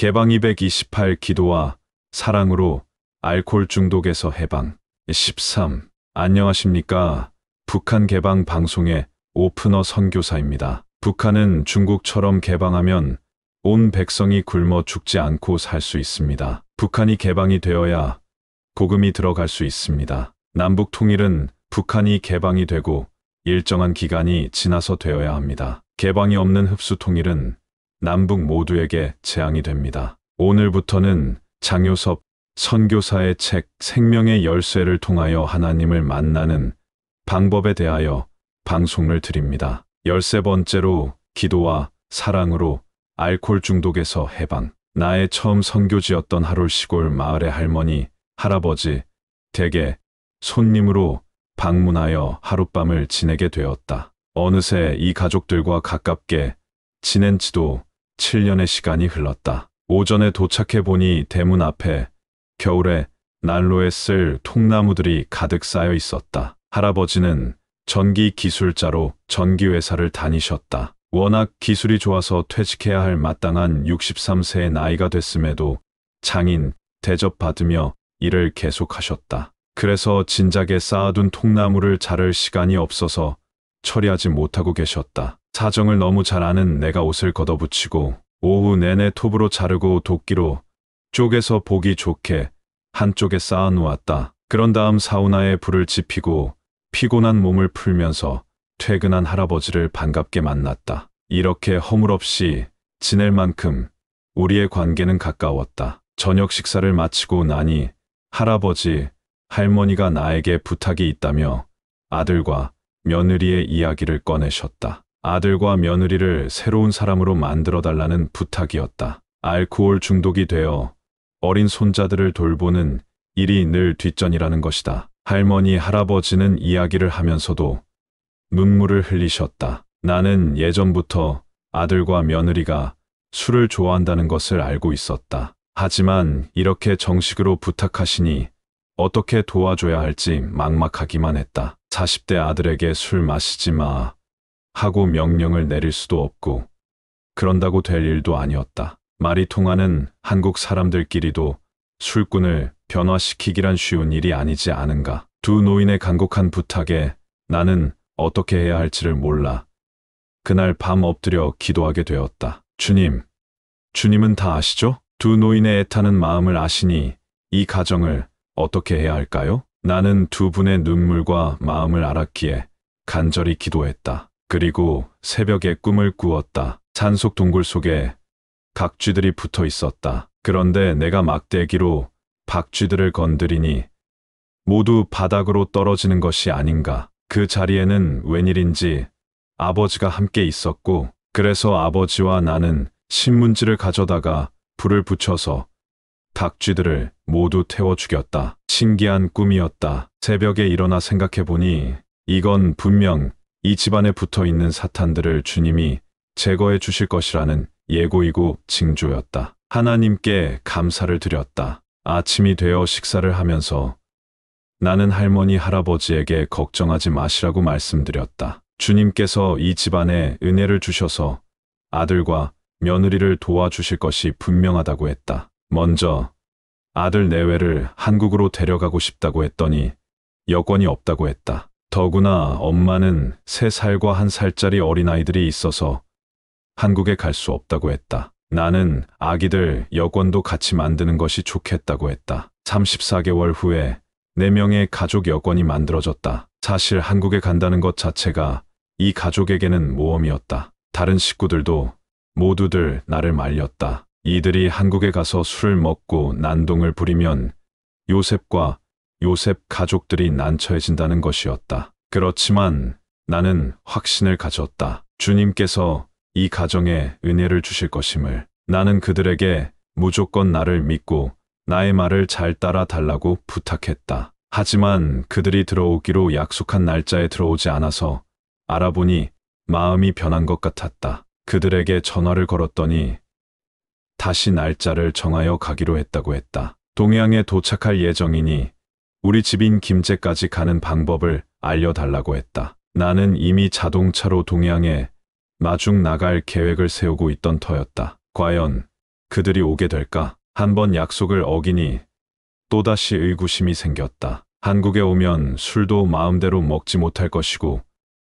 개방 228 기도와 사랑으로 알코올 중독에서 해방. 13. 안녕하십니까. 북한 개방 방송의 오프너 선교사입니다. 북한은 중국처럼 개방하면 온 백성이 굶어 죽지 않고 살 수 있습니다. 북한이 개방이 되어야 복음이 들어갈 수 있습니다. 남북 통일은 북한이 개방이 되고 일정한 기간이 지나서 되어야 합니다. 개방이 없는 흡수 통일은 남북 모두에게 재앙이 됩니다. 오늘부터는 장요섭 선교사의 책 생명의 열쇠를 통하여 하나님을 만나는 방법에 대하여 방송을 드립니다. 13번째로 기도와 사랑으로 알코올 중독에서 해방. 나의 처음 선교지였던 하롤 시골 마을의 할머니, 할아버지 댁에 손님으로 방문하여 하룻밤을 지내게 되었다. 어느새 이 가족들과 가깝게 지낸 지도 7년의 시간이 흘렀다. 오전에 도착해 보니 대문 앞에 겨울에 난로에 쓸 통나무들이 가득 쌓여 있었다. 할아버지는 전기 기술자로 전기회사를 다니셨다. 워낙 기술이 좋아서 퇴직해야 할 마땅한 63세의 나이가 됐음에도 장인 대접받으며 일을 계속하셨다. 그래서 진작에 쌓아둔 통나무를 자를 시간이 없어서 처리하지 못하고 계셨다. 사정을 너무 잘 아는 내가 옷을 걷어붙이고 오후 내내 톱으로 자르고 도끼로 쪼개서 보기 좋게 한쪽에 쌓아 놓았다. 그런 다음 사우나에 불을 지피고 피곤한 몸을 풀면서 퇴근한 할아버지를 반갑게 만났다. 이렇게 허물없이 지낼 만큼 우리의 관계는 가까웠다. 저녁 식사를 마치고 나니 할아버지, 할머니가 나에게 부탁이 있다며 아들과 며느리의 이야기를 꺼내셨다. 아들과 며느리를 새로운 사람으로 만들어달라는 부탁이었다. 알코올 중독이 되어 어린 손자들을 돌보는 일이 늘 뒷전이라는 것이다. 할머니, 할아버지는 이야기를 하면서도 눈물을 흘리셨다. 나는 예전부터 아들과 며느리가 술을 좋아한다는 것을 알고 있었다. 하지만 이렇게 정식으로 부탁하시니 어떻게 도와줘야 할지 막막하기만 했다. 40대 아들에게 술 마시지 마 하고 명령을 내릴 수도 없고 그런다고 될 일도 아니었다. 말이 통하는 한국 사람들끼리도 술꾼을 변화시키기란 쉬운 일이 아니지 않은가. 두 노인의 간곡한 부탁에 나는 어떻게 해야 할지를 몰라 그날 밤 엎드려 기도하게 되었다. 주님은 다 아시죠? 두 노인의 애타는 마음을 아시니 이 가정을 어떻게 해야 할까요? 나는 두 분의 눈물과 마음을 알았기에 간절히 기도했다. 그리고 새벽에 꿈을 꾸었다. 산속 동굴 속에 각쥐들이 붙어 있었다. 그런데 내가 막대기로 박쥐들을 건드리니 모두 바닥으로 떨어지는 것이 아닌가. 그 자리에는 웬일인지 아버지가 함께 있었고 그래서 아버지와 나는 신문지를 가져다가 불을 붙여서 닭쥐들을 모두 태워 죽였다. 신기한 꿈이었다. 새벽에 일어나 생각해보니 이건 분명 이 집안에 붙어있는 사탄들을 주님이 제거해 주실 것이라는 예고이고 징조였다. 하나님께 감사를 드렸다. 아침이 되어 식사를 하면서 나는 할머니, 할아버지에게 걱정하지 마시라고 말씀드렸다. 주님께서 이 집안에 은혜를 주셔서 아들과 며느리를 도와주실 것이 분명하다고 했다. 먼저 아들 내외를 한국으로 데려가고 싶다고 했더니 여권이 없다고 했다. 더구나 엄마는 3살과 1살짜리 어린아이들이 있어서 한국에 갈 수 없다고 했다. 나는 아기들 여권도 같이 만드는 것이 좋겠다고 했다. 34개월 후에 4명의 가족 여권이 만들어졌다. 사실 한국에 간다는 것 자체가 이 가족에게는 모험이었다. 다른 식구들도 모두들 나를 말렸다. 이들이 한국에 가서 술을 먹고 난동을 부리면 요셉과 요셉 가족들이 난처해진다는 것이었다. 그렇지만 나는 확신을 가졌다. 주님께서 이 가정에 은혜를 주실 것임을. 나는 그들에게 무조건 나를 믿고 나의 말을 잘 따라 달라고 부탁했다. 하지만 그들이 들어오기로 약속한 날짜에 들어오지 않아서 알아보니 마음이 변한 것 같았다. 그들에게 전화를 걸었더니 다시 날짜를 정하여 가기로 했다고 했다. 동해안에 도착할 예정이니 우리 집인 김제까지 가는 방법을 알려달라고 했다. 나는 이미 자동차로 동해안에 마중 나갈 계획을 세우고 있던 터였다. 과연 그들이 오게 될까? 한 번 약속을 어기니 또다시 의구심이 생겼다. 한국에 오면 술도 마음대로 먹지 못할 것이고,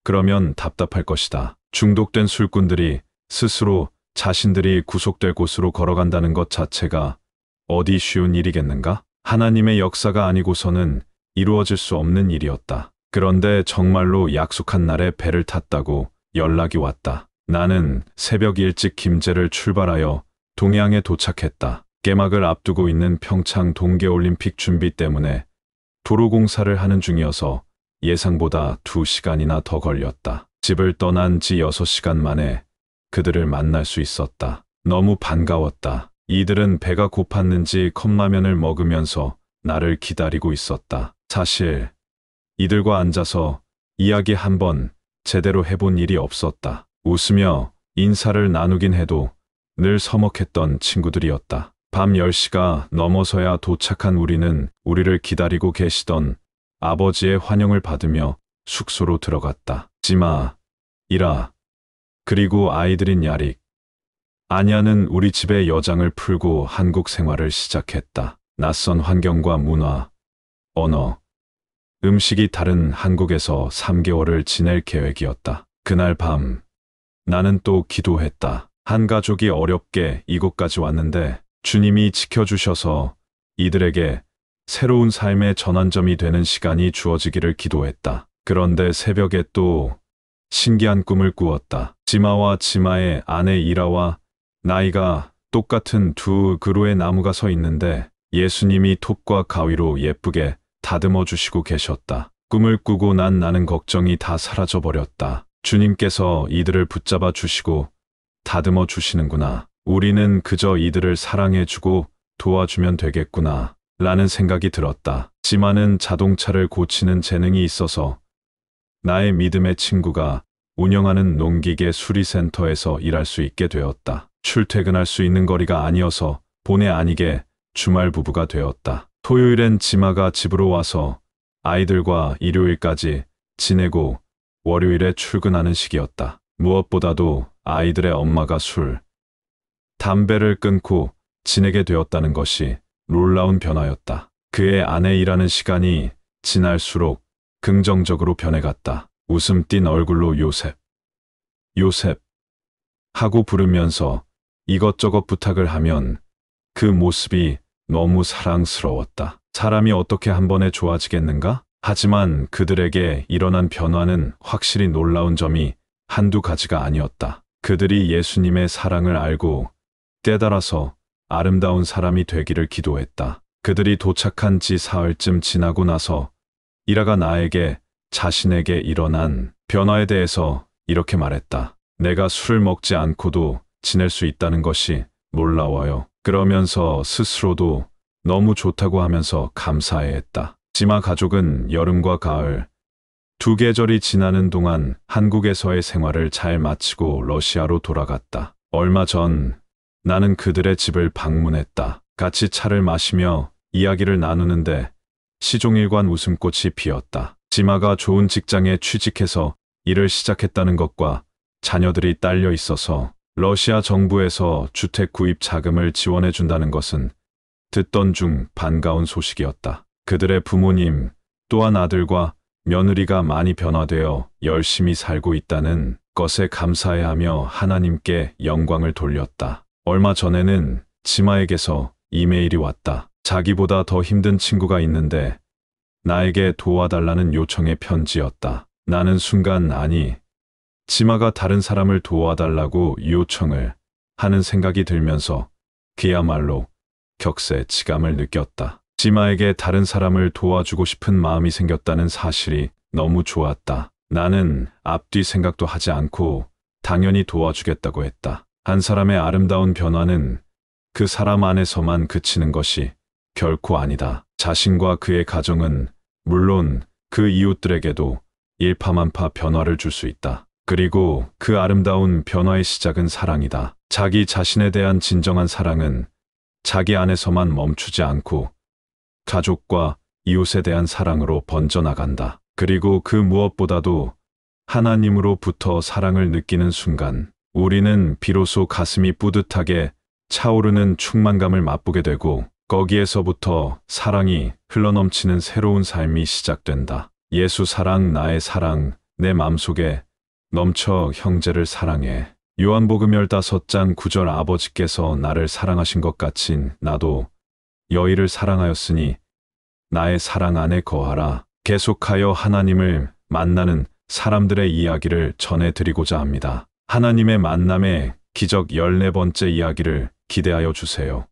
그러면 답답할 것이다. 중독된 술꾼들이 스스로 자신들이 구속될 곳으로 걸어간다는 것 자체가 어디 쉬운 일이겠는가? 하나님의 역사가 아니고서는 이루어질 수 없는 일이었다. 그런데 정말로 약속한 날에 배를 탔다고 연락이 왔다. 나는 새벽 일찍 김제를 출발하여 동해항에 도착했다. 개막을 앞두고 있는 평창 동계올림픽 준비 때문에 도로 공사를 하는 중이어서 예상보다 2시간이나 더 걸렸다. 집을 떠난 지 6시간 만에 그들을 만날 수 있었다. 너무 반가웠다. 이들은 배가 고팠는지 컵라면을 먹으면서 나를 기다리고 있었다. 사실 이들과 앉아서 이야기 한번 제대로 해본 일이 없었다. 웃으며 인사를 나누긴 해도 늘 서먹했던 친구들이었다. 밤 10시가 넘어서야 도착한 우리는 우리를 기다리고 계시던 아버지의 환영을 받으며 숙소로 들어갔다. 지마, 이라, 그리고 아이들인 야릭, 아냐는 우리 집에 여장을 풀고 한국 생활을 시작했다. 낯선 환경과 문화, 언어, 음식이 다른 한국에서 3개월을 지낼 계획이었다. 그날 밤, 나는 또 기도했다. 한 가족이 어렵게 이곳까지 왔는데 주님이 지켜주셔서 이들에게 새로운 삶의 전환점이 되는 시간이 주어지기를 기도했다. 그런데 새벽에 또 신기한 꿈을 꾸었다. 지마와 지마의 아내 이라와 나이가 똑같은 두 그루의 나무가 서 있는데 예수님이 톱과 가위로 예쁘게 다듬어 주시고 계셨다. 꿈을 꾸고 나는 걱정이 다 사라져 버렸다. 주님께서 이들을 붙잡아 주시고 다듬어 주시는구나. 우리는 그저 이들을 사랑해 주고 도와주면 되겠구나. 라는 생각이 들었다. 지마는 자동차를 고치는 재능이 있어서 나의 믿음의 친구가 운영하는 농기계 수리센터에서 일할 수 있게 되었다. 출퇴근할 수 있는 거리가 아니어서 본의 아니게 주말 부부가 되었다. 토요일엔 지마가 집으로 와서 아이들과 일요일까지 지내고 월요일에 출근하는 시기였다. 무엇보다도 아이들의 엄마가 술, 담배를 끊고 지내게 되었다는 것이 놀라운 변화였다. 그의 아내 일하는 시간이 지날수록 긍정적으로 변해갔다. 웃음 띤 얼굴로 요셉, 요셉 하고 부르면서 이것저것 부탁을 하면 그 모습이 너무 사랑스러웠다. 사람이 어떻게 한 번에 좋아지겠는가? 하지만 그들에게 일어난 변화는 확실히 놀라운 점이 한두 가지가 아니었다. 그들이 예수님의 사랑을 알고 깨달아서 아름다운 사람이 되기를 기도했다. 그들이 도착한 지 사흘쯤 지나고 나서 이라가 나에게 자신에게 일어난 변화에 대해서 이렇게 말했다. 내가 술을 먹지 않고도 지낼 수 있다는 것이 놀라워요. 그러면서 스스로도 너무 좋다고 하면서 감사해했다. 지마 가족은 여름과 가을 두 계절이 지나는 동안 한국에서의 생활을 잘 마치고 러시아로 돌아갔다. 얼마 전 나는 그들의 집을 방문했다. 같이 차를 마시며 이야기를 나누는데 시종일관 웃음꽃이 피었다. 지마가 좋은 직장에 취직해서 일을 시작했다는 것과 자녀들이 딸려 있어서 러시아 정부에서 주택 구입 자금을 지원해 준다는 것은 듣던 중 반가운 소식이었다. 그들의 부모님, 또한 아들과 며느리가 많이 변화되어 열심히 살고 있다는 것에 감사해하며 하나님께 영광을 돌렸다. 얼마 전에는 지마에게서 이메일이 왔다. 자기보다 더 힘든 친구가 있는데 나에게 도와달라는 요청의 편지였다. 나는 순간 아니, 지마가 다른 사람을 도와달라고 요청을 하는 생각이 들면서 그야말로 격세지감을 느꼈다. 지마에게 다른 사람을 도와주고 싶은 마음이 생겼다는 사실이 너무 좋았다. 나는 앞뒤 생각도 하지 않고 당연히 도와주겠다고 했다. 한 사람의 아름다운 변화는 그 사람 안에서만 그치는 것이 결코 아니다. 자신과 그의 가정은 물론 그 이웃들에게도 일파만파 변화를 줄 수 있다. 그리고 그 아름다운 변화의 시작은 사랑이다. 자기 자신에 대한 진정한 사랑은 자기 안에서만 멈추지 않고 가족과 이웃에 대한 사랑으로 번져나간다. 그리고 그 무엇보다도 하나님으로부터 사랑을 느끼는 순간 우리는 비로소 가슴이 뿌듯하게 차오르는 충만감을 맛보게 되고 거기에서부터 사랑이 흘러넘치는 새로운 삶이 시작된다. 예수 사랑, 나의 사랑, 내 맘속에 넘쳐 형제를 사랑해. 요한복음 15장 9절 아버지께서 나를 사랑하신 것 같이 나도 너희를 사랑하였으니 나의 사랑 안에 거하라. 계속하여 하나님을 만나는 사람들의 이야기를 전해드리고자 합니다. 하나님의 만남의 기적 14번째 이야기를 기대하여 주세요.